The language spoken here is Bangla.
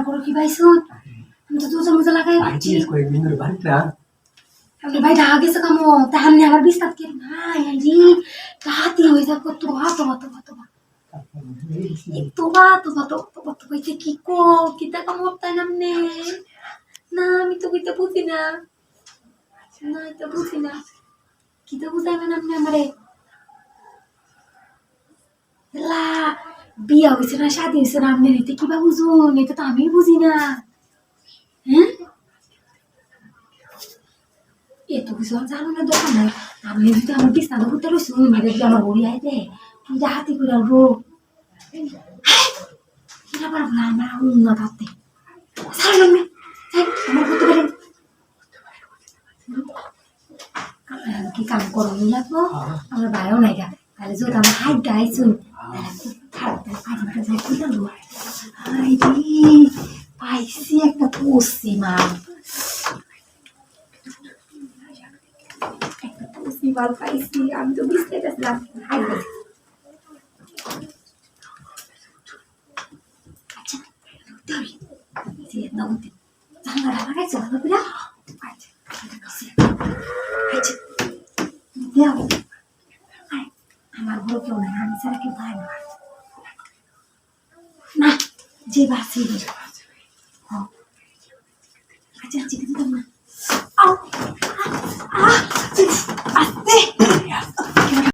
তারপরে কি পাইছো আমি তো দরজা মজা লাগাই বাড়িতে কই বিন্দুর বাড়িটা তাহলে ভাই ঢাকা গেছে কামো তাহলে আবার বিস্তার কে ভাই জি রাতি হয়ে যাক তো কইতে কি কো কিতা কামো তাই নামনে না আমি তো কইতে বুঝি না না এটা বুঝি না কিতা বুঝাইবেন আপনি আমারে লা বিয়া হয়েছে না শাদি হয়েছে না আপনি নিতে কিবা বুঝুন এটা তো আমি বুঝি না হ্যাঁ এত কিছু আর জানো না দোকান নাই আপনি যদি আমার বিস্তার করতে রয়েছে মেয়েদের যদি আমার বড়ি আইতে কি হাতি করে আলবো কিনা পারবো না আমার উন্নত হাতে সারা নামে আমার করতে পারেন কি কাম করো লাগবো আমার ভাইও নাই গা তাহলে যদি আমার হাইট গাইছুন পাইছি একটা পশ্চিম মাল পাইছি আমি তো বুঝতে পারছিলাম আচ্ছা জানলা লাগাইছো আমার বড় কেউ নাই আমি ছাড়া কেউ পায় না যে বাসি আচ্ছা চিকেন দিতাম না